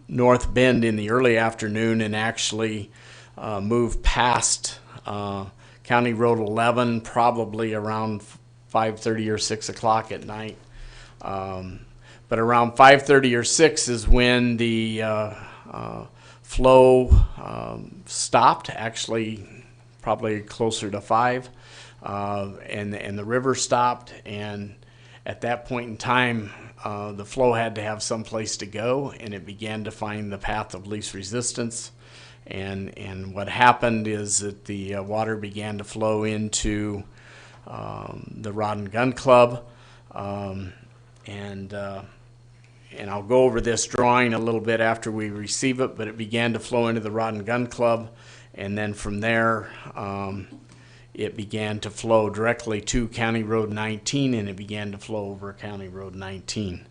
North Bend in the early afternoon and actually moved past County Road 11 probably around 5:30 or 6 o'clock at night. But around 5:30 or 6 is when the flow stopped, actually probably closer to 5, and the river stopped, and at that point in time the flow had to have some place to go, and it began to find the path of least resistance. And what happened is that the water began to flow into the Rod and Gun Club, and I'll go over this drawing a little bit after we receive it, but it began to flow into the Rod and Gun Club, and then from there it began to flow directly to County Road 19, and it began to flow over County Road 19.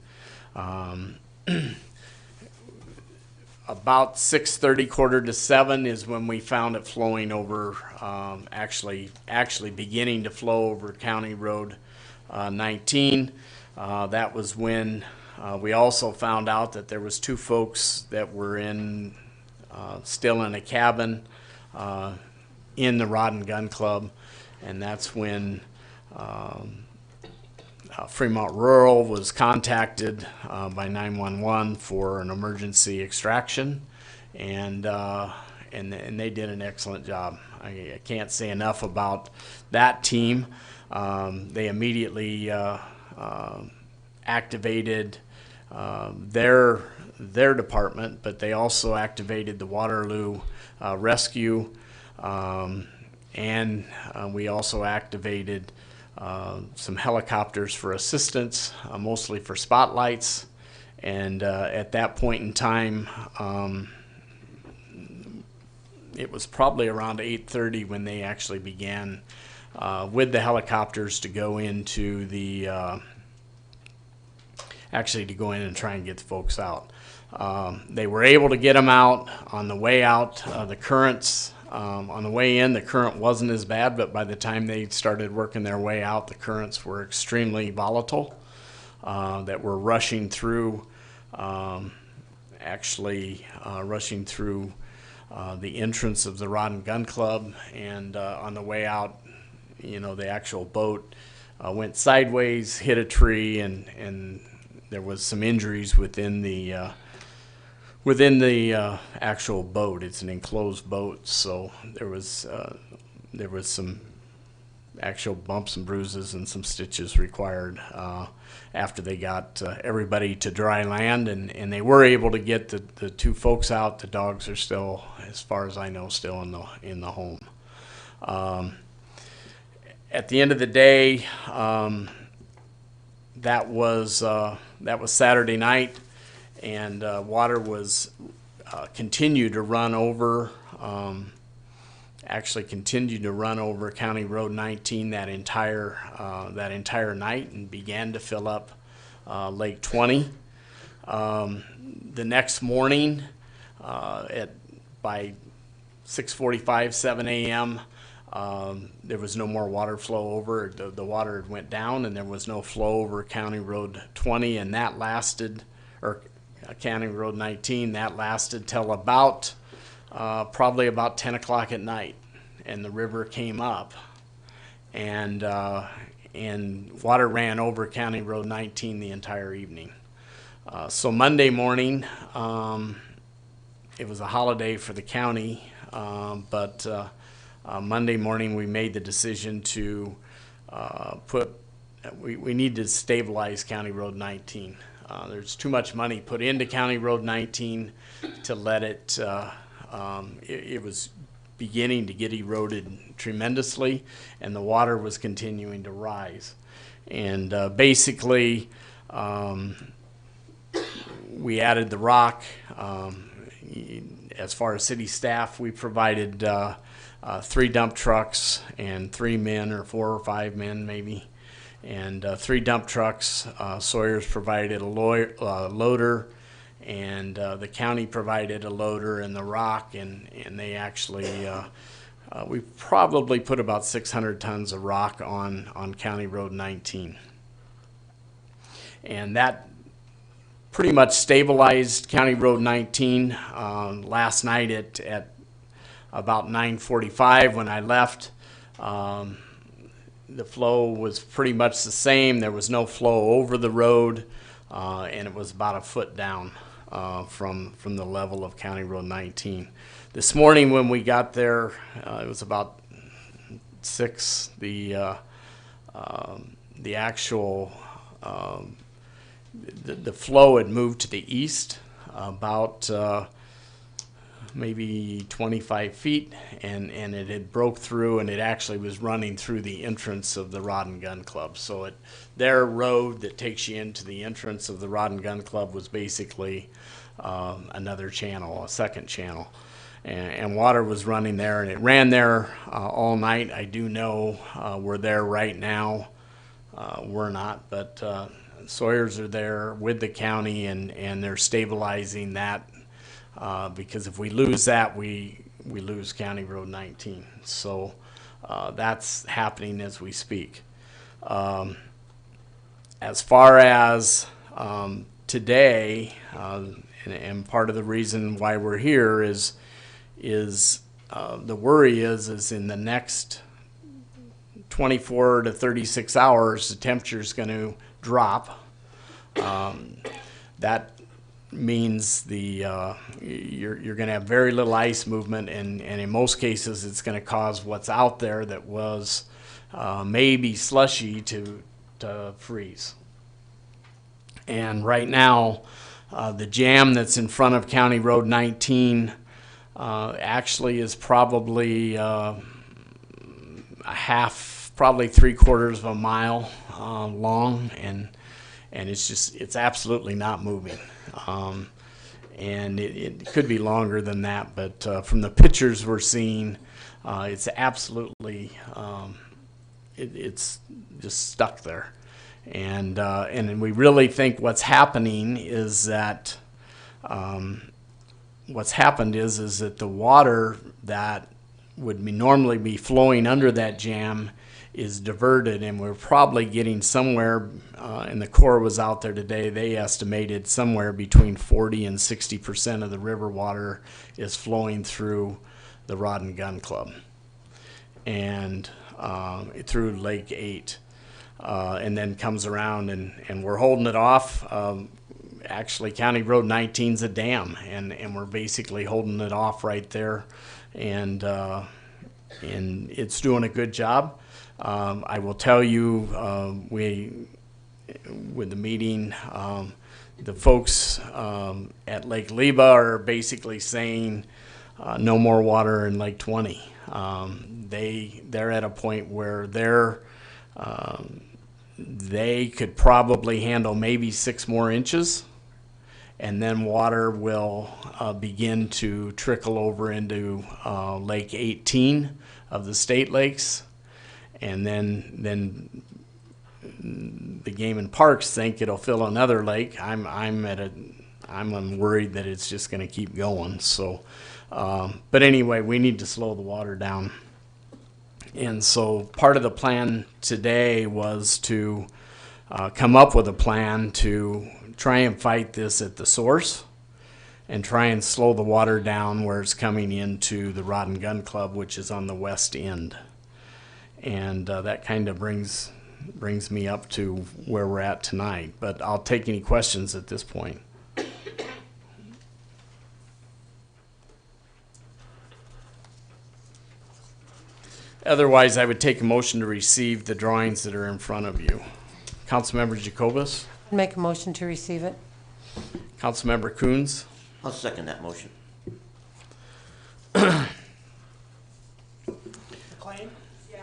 About 6:30, quarter to 7 is when we found it flowing over, actually beginning to flow over County Road 19. That was when we also found out that there was 2 folks that were still in a cabin in the Rod and Gun Club, and that's when Fremont Rural was contacted by 911 for an emergency extraction, and they did an excellent job. I can't say enough about that team. They immediately activated their department, but they also activated the Waterloo Rescue, and we also activated some helicopters for assistance, mostly for spotlights. And at that point in time, it was probably around 8:30 when they actually began with the helicopters to go into the to go in and try and get the folks out. They were able to get them out. On the way out, the currents, on the way in, the current wasn't as bad, but by the time they started working their way out, the currents were extremely volatile, that were rushing through, rushing through the entrance of the Rod and Gun Club. And on the way out, the actual boat went sideways, hit a tree, and there was some injuries within the actual boat. It's an enclosed boat, so there was some actual bumps and bruises and some stitches required after they got everybody to dry land, and they were able to get the 2 folks out. The dogs are still, as far as I know, still in the home. At the end of the day, that was Saturday night, and water was continued to run over, continued to run over County Road 19 that entire night, and began to fill up Lake 20. The next morning, by 6:45, 7 a.m., there was no more water flow over. The water went down, and there was no flow over County Road 20, and that lasted, or County Road 19, that lasted till about probably about 10 o'clock at night, and the river came up, and water ran over County Road 19 the entire evening. So Monday morning, it was a holiday for the county, but Monday morning we made the decision to we need to stabilize County Road 19. There's too much money put into County Road 19 to let it, it was beginning to get eroded tremendously, and the water was continuing to rise. And basically, we added the rock. As far as city staff, we provided 3 dump trucks and 3 men, or 4 or 5 men maybe, and 3 dump trucks. Sawyer's provided a loader, and the county provided a loader and the rock, and they actually, we probably put about 600 tons of rock on County Road 19. And that pretty much stabilized County Road 19 last night at about 9:45 when I left. The flow was pretty much the same. There was no flow over the road, and it was about a foot down from the level of County Road 19. This morning when we got there, it was about 6. The actual the flow had moved to the east about maybe 25 feet, and it had broke through, and it actually was running through the entrance of the Rod and Gun Club. So their road that takes you into the entrance of the Rod and Gun Club was basically another channel, a second channel. And water was running there, and it ran there all night. I do know we're there right now. We're not, but Sawyers are there with the county, and they're stabilizing that because if we lose that, we lose County Road 19. So that's happening as we speak. As far as today, and part of the reason why we're here is the worry is in the next 24 to 36 hours, the temperature is going to drop. That means you're going to have very little ice movement, and in most cases, it's going to cause what's out there that was maybe slushy to freeze. And right now, the jam that's in front of County Road 19 actually is probably probably 3/4 of a mile long, and it's absolutely not moving. And it could be longer than that, but from the pictures we're seeing, it's absolutely it's just stuck there. And we really think what's happening is that what's happened is that the water that would normally be flowing under that jam is diverted, and we're probably getting somewhere, and the Corps was out there today, they estimated somewhere between 40 and 60% of the river water is flowing through the Rod and Gun Club and through Lake 8, and then comes around, and we're holding it off. Actually, County Road 19 is a dam, and we're basically holding it off right there, and it's doing a good job. I will tell you, with the meeting, the folks at Lake Leba are basically saying no more water in Lake 20. They're at a point where they could probably handle maybe 6 more inches, and then water will begin to trickle over into Lake 18 of the state lakes, and then the game and parks think it'll fill another lake. I'm worried that it's just going to keep going. So, but anyway, we need to slow the water down. And so part of the plan today was to come up with a plan to try and fight this at the source and try and slow the water down where it's coming into the Rod and Gun Club, which is on the west end. And that kind of brings me up to where we're at tonight. But I'll take any questions at this point. Otherwise, I would take a motion to receive the drawings that are in front of you. Councilmember Jacobus? Make a motion to receive it. Councilmember Coons? I'll second that motion. McLean? Yes.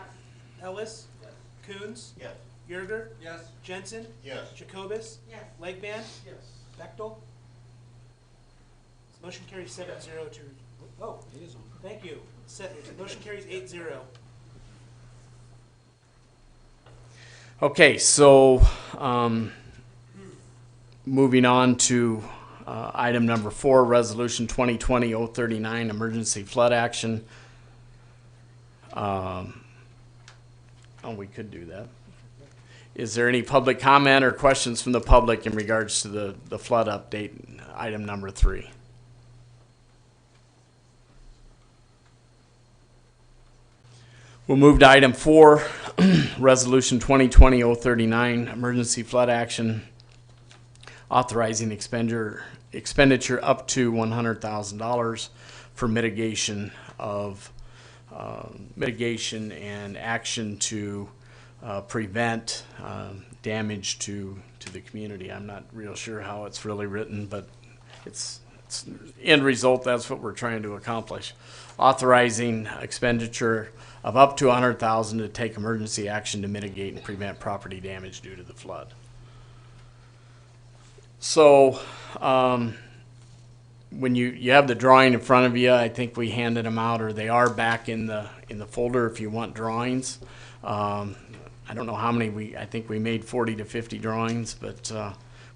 Ellis? Yes. Coons? Yes. Yerger? Yes. Jensen? Yes. Jacobus? Yes. Legband? Yes. Bechtel? Motion carries 7-0 to, oh, it is on. Thank you. Motion carries 8-0. Okay, so moving on to item number 4, Resolution 2020-039, Emergency Flood Action. Oh, we could do that. Is there any public comment or questions from the public in regards to the flood update, item number 3? We'll move to item 4, Resolution 2020-039, emergency flood action, authorizing expenditure up to $100,000 for mitigation and action to prevent damage to the community. I'm not real sure how it's really written, but it's end result, that's what we're trying to accomplish. Authorizing expenditure of up to $100,000 to take emergency action to mitigate and prevent property damage due to the flood. So when you have the drawing in front of you, I think we handed them out, or they are back in the folder if you want drawings. I don't know how many I think we made 40 to 50 drawings, but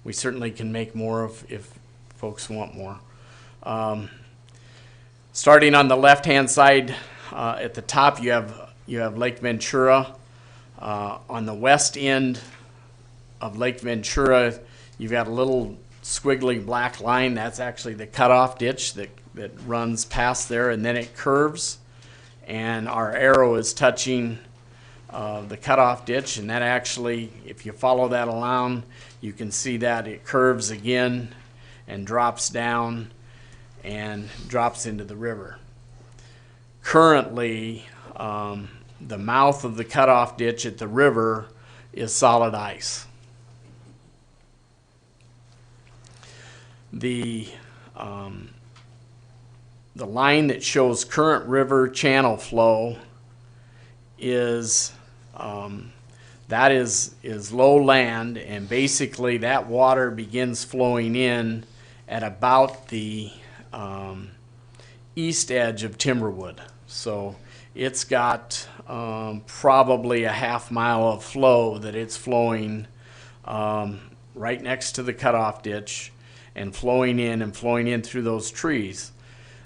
we certainly can make more if folks want more. Starting on the left-hand side, at the top you have Lake Ventura. On the west end of Lake Ventura, you've got a little squiggly black line. That's actually the cutoff ditch that runs past there, and then it curves, and our arrow is touching the cutoff ditch, and that actually, if you follow that along, you can see that it curves again and drops down and drops into the river. Currently, the mouth of the cutoff ditch at the river is solid ice. The line that shows current river channel flow is that is low land, and basically that water begins flowing in at about the east edge of Timberwood. So it's got probably a half mile of flow that it's flowing right next to the cutoff ditch and flowing in through those trees.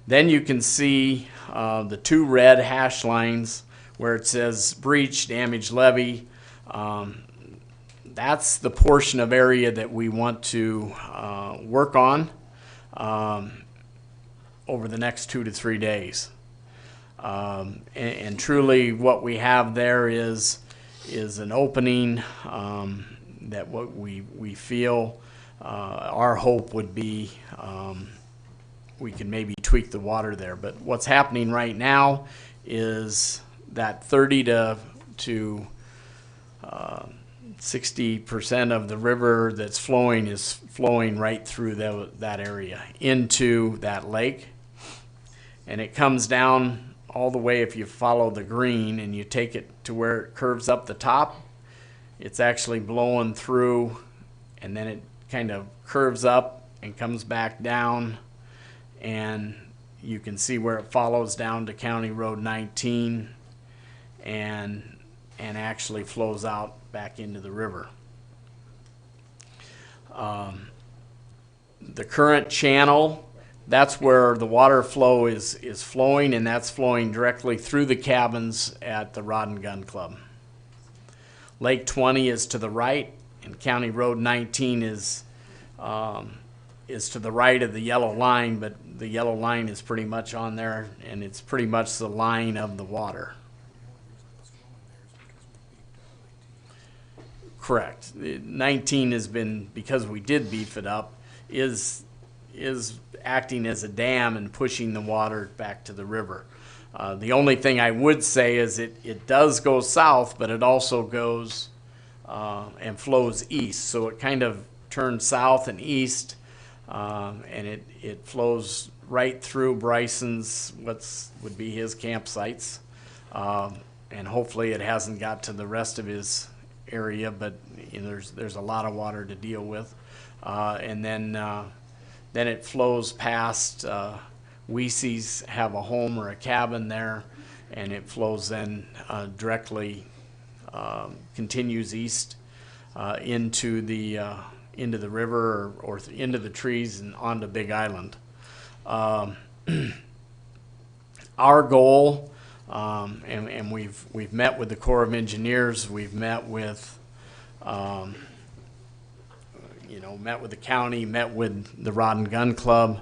Then you can see the 2 red hash lines where it says breach, damage, levee. That's the portion of area that we want to work on over the next 2 to 3 days. And truly what we have there is an opening that what we feel our hope would be we can maybe tweak the water there. But what's happening right now is that 30 to 60% of the river that's flowing is flowing right through that area into that lake, and it comes down all the way. If you follow the green and you take it to where it curves up the top, it's actually blowing through, and then it kind of curves up and comes back down, and you can see where it follows down to County Road 19 and actually flows out back into the river. The current channel, that's where the water flow is flowing, and that's flowing directly through the cabins at the Rod and Gun Club. Lake 20 is to the right, and County Road 19 is to the right of the yellow line, but the yellow line is pretty much on there, and it's pretty much the line of the water. Correct. 19 has been, because we did beef it up, is acting as a dam and pushing the water back to the river. The only thing I would say is it does go south, but it also goes and flows east. So it kind of turns south and east, and it flows right through Bryson's, would be his campsites. And hopefully it hasn't got to the rest of his area, but you know, there's a lot of water to deal with. And then it flows past Weesey's have a home or a cabin there, and it flows then directly continues east into the river or into the trees and onto Big Island. Our goal, and we've met with the Corps of Engineers, we've met with You know, met with the county, met with the Rod and Gun Club,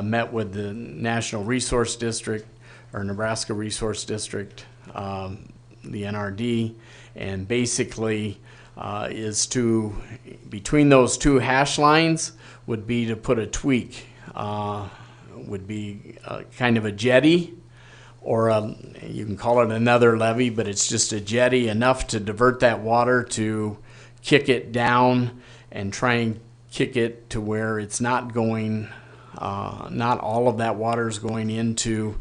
met with the National Resource District or Nebraska Resource District, the NRD, and basically is to, between those two hash lines would be to put a tweak, would be kind of a jetty, or you can call it another levee, but it's just a jetty enough to divert that water to kick it down and try and kick it to where it's not going, not all of that water is going into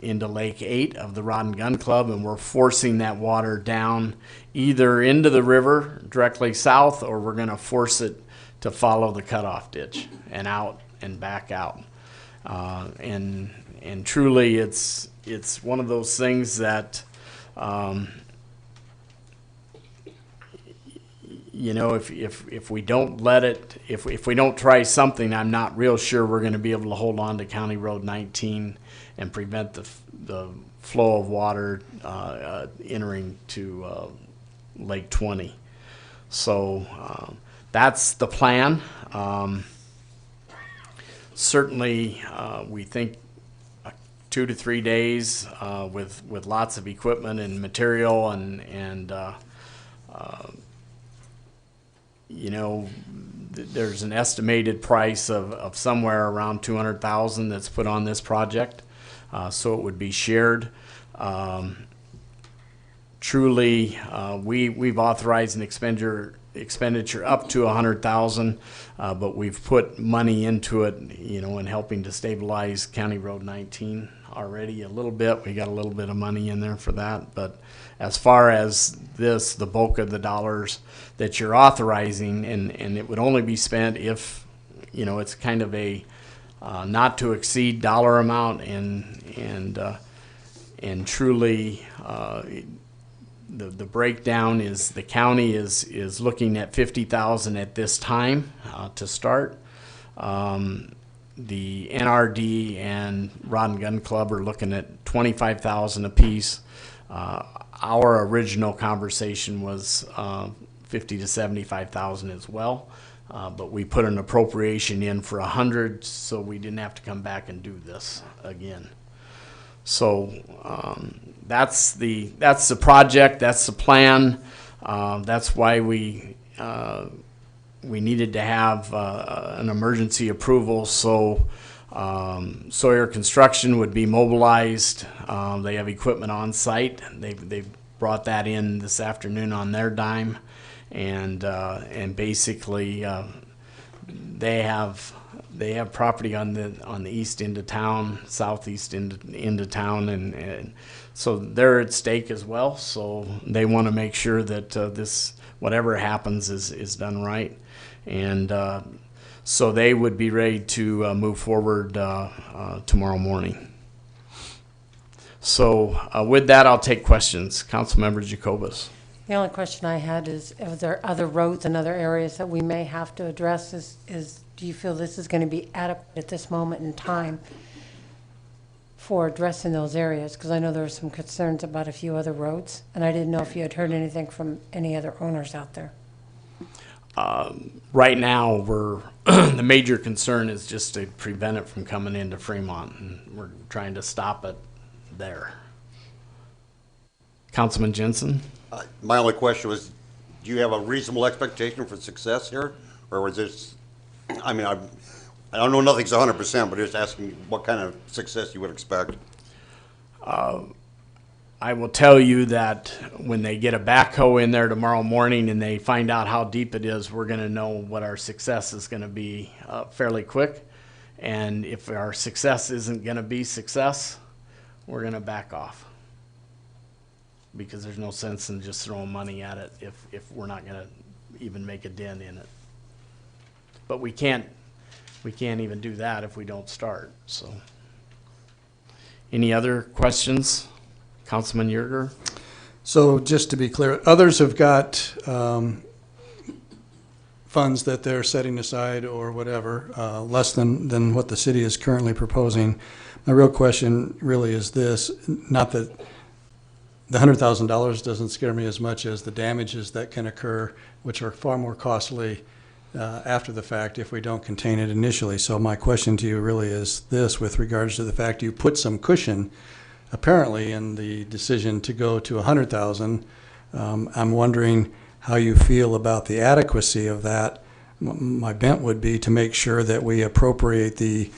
Lake 8 of the Rod and Gun Club, and we're forcing that water down either into the river directly south, or we're going to force it to follow the cutoff ditch and out and back out. And truly, it's one of those things that, you know, if we don't let it, if we don't try something, I'm not real sure we're going to be able to hold on to County Road 19 and prevent the flow of water entering to Lake 20. So that's the plan. Certainly, we think 2 to 3 days with lots of equipment and material and you know, there's an estimated price of somewhere around $200,000 that's put on this project, so it would be shared. Truly, we've authorized an expenditure up to $100,000, but we've put money into it, you know, in helping to stabilize County Road 19 already a little bit. We got a little bit of money in there for that, but as far as this, the bulk of the dollars that you're authorizing, and it would only be spent if, you know, it's kind of a not to exceed dollar amount, and truly the breakdown is the county is looking at $50,000 at this time to start. The NRD and Rod and Gun Club are looking at $25,000 apiece. Our original conversation was $50,000 to $75,000 as well, but we put an appropriation in for $100,000, so we didn't have to come back and do this again. So that's the project. That's the plan. That's why we needed to have an emergency approval. So Sawyer Construction would be mobilized. They have equipment on site. They've brought that in this afternoon on their dime, and basically they have property on the east end of town, southeast end of town, and so they're at stake as well. So they want to make sure that this, whatever happens, is done right, and so they would be ready to move forward tomorrow morning. So with that, I'll take questions. Councilmember Jacobus. The only question I had is there other roads and other areas that we may have to address? Do you feel this is going to be adequate at this moment in time for addressing those areas? Because I know there are some concerns about a few other roads, and I didn't know if you had heard anything from any other owners out there. Right now, the major concern is just to prevent it from coming into Fremont, and we're trying to stop it there. Councilman Jensen? My only question was, do you have a reasonable expectation for success here? Or was this, I mean, I don't know, nothing's 100%, but just asking what kind of success you would expect. I will tell you that when they get a backhoe in there tomorrow morning and they find out how deep it is, we're going to know what our success is going to be fairly quick. And if our success isn't going to be success, we're going to back off, because there's no sense in just throwing money at it if we're not going to even make a dent in it. But we can't even do that if we don't start. So, any other questions? Councilman Yerger? So just to be clear, others have got funds that they're setting aside or whatever, less than what the city is currently proposing. My real question really is this, not that the $100,000 doesn't scare me as much as the damages that can occur, which are far more costly after the fact if we don't contain it initially. So my question to you really is this, with regards to the fact you put some cushion apparently in the decision to go to 100,000. I'm wondering how you feel about the adequacy of that. My bent would be to make sure that we appropriate the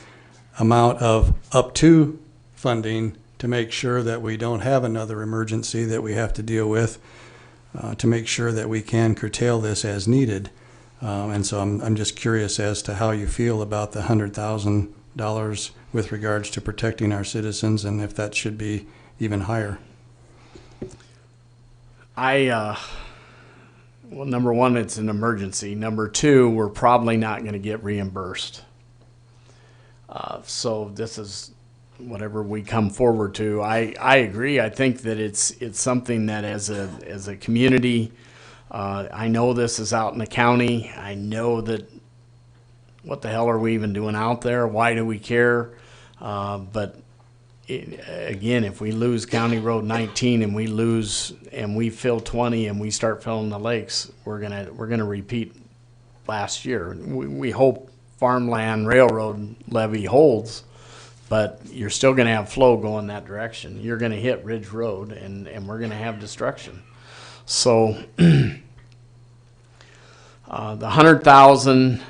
amount of up to funding to make sure that we don't have another emergency that we have to deal with, to make sure that we can curtail this as needed. And so I'm just curious as to how you feel about the $100,000 with regards to protecting our citizens, and if that should be even higher. Well, number one, it's an emergency. Number two, we're probably not going to get reimbursed. So this is whatever we come forward to. I agree. I think that it's something that as a community, I know this is out in the county. I know that what the hell are we even doing out there? Why do we care? But again, if we lose County Road 19 and we fill 20 and we start filling the lakes, we're gonna repeat last year. We hope farmland railroad levy holds, but you're still gonna have flow going that direction. You're gonna hit Ridge Road and we're gonna have destruction. So the 100,000,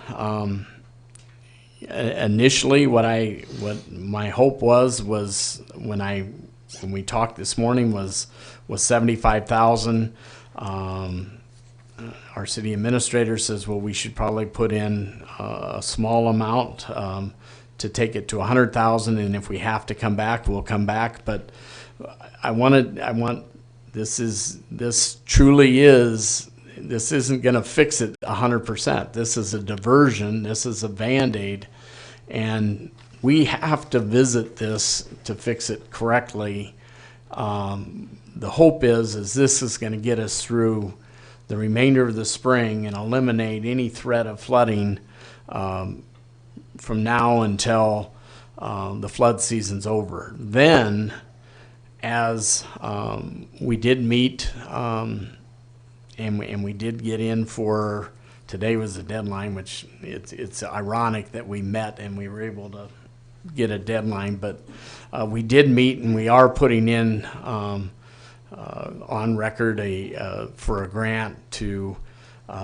initially what my hope was when we talked this morning was 75,000. Our city administrator says, well, we should probably put in a small amount to take it to 100,000, and if we have to come back, we'll come back. But this isn't going to fix it 100%. This is a diversion. This is a Band-Aid. And we have to visit this to fix it correctly. The hope is this is going to get us through the remainder of the spring and eliminate any threat of flooding from now until the flood season's over. Then, as we did meet, and we did get in for, today was the deadline, which it's ironic that we met and we were able to get a deadline, but we did meet and we are putting in on record for a grant to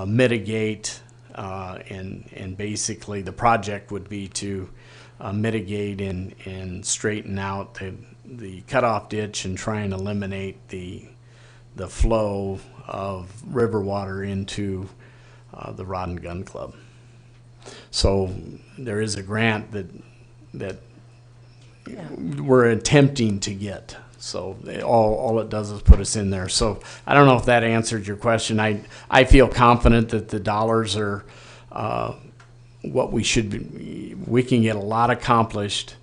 mitigate and basically the project would be to mitigate and straighten out the cutoff ditch and try and eliminate the flow of river water into the Rod and Gun Club. So there is a grant that we're attempting to get. So all it does is put us in there. So I don't know if that answered your question. I feel confident that the dollars are what we should be. We can get a lot accomplished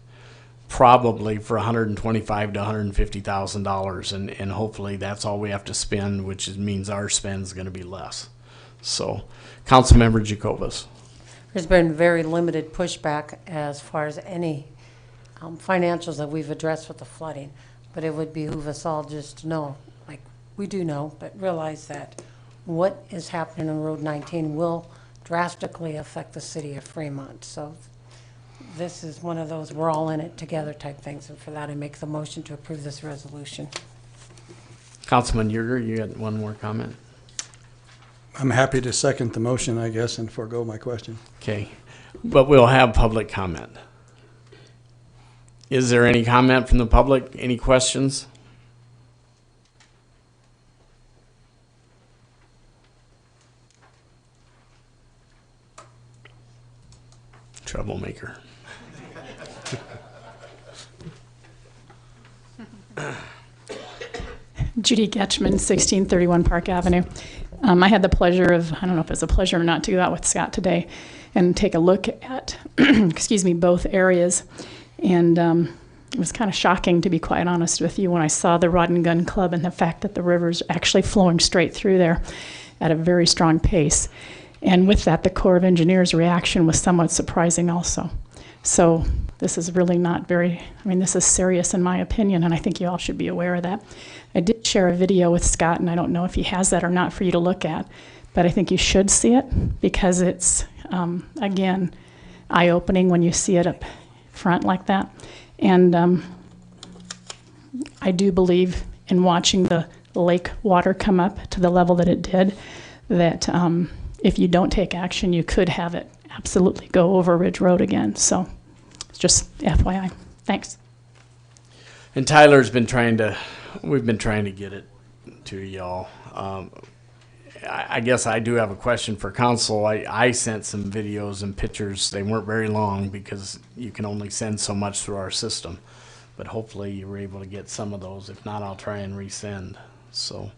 probably for $125,000 to $150,000, and hopefully that's all we have to spend, which means our spend is going to be less. So, Councilmember Jacobus. There's been very limited pushback as far as any financials that we've addressed with the flooding, but it would behoove us all just to know, like we do know, but realize that what is happening on Road 19 will drastically affect the city of Fremont. So this is one of those we're all in it together type things, and for that I make the motion to approve this resolution. Councilman Yerger, you had one more comment? I'm happy to second the motion, I guess, and forego my question. Okay, but we'll have public comment. Is there any comment from the public? Any questions? Troublemaker. Judy Getchman, 1631 Park Avenue. I had the pleasure of, I don't know if it's a pleasure or not, to go out with Scott today and take a look at, excuse me, both areas. And it was kind of shocking, to be quite honest with you, when I saw the Rod and Gun Club and the fact that the river's actually flowing straight through there at a very strong pace. And with that, the Corps of Engineers' reaction was somewhat surprising also. So This is really not very, I mean, this is serious in my opinion, and I think you all should be aware of that. I did share a video with Scott, and I don't know if he has that or not for you to look at, but I think you should see it because it's, again, eye-opening when you see it up front like that. And I do believe in watching the lake water come up to the level that it did, that if you don't take action, you could have it absolutely go over Ridge Road again. So it's just FYI. Thanks. And Tyler's been we've been trying to get it to y'all. I guess I do have a question for council. I sent some videos and pictures. They weren't very long because you can only send so much through our system. But hopefully you were able to get some of those. If not, I'll try and resend. So,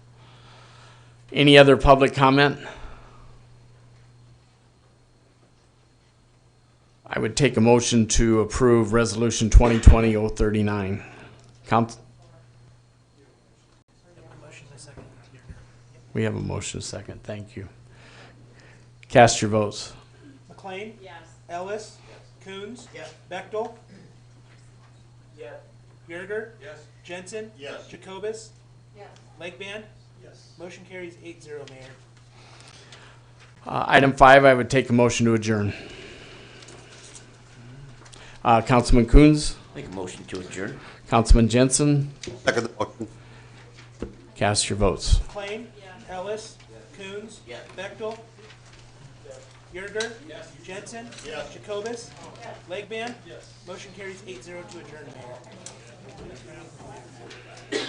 any other public comment? I would take a motion to approve Resolution 2020-039. Motion and a second. We have a motion second. Thank you. Cast your votes. McLean? Yes. Ellis? Yes. Coons? Yes. Bechtel? Yes. Yerger? Yes. Jensen? Yes. Jacobus? Yes. Lakeband? Yes. Motion carries 8-0, Mayor. Item 5, I would take a motion to adjourn. Councilman Coons, Make a motion to adjourn. Councilman Jensen, Second the motion. cast your votes. McLean? Yes. Ellis? Yes. Coons? Yes. Bechtel? Yes. Yerger? Yes. Jensen? Yes. Jacobus? Yes. Lakeband? Yes. Motion carries 8-0 to adjourn, Mayor.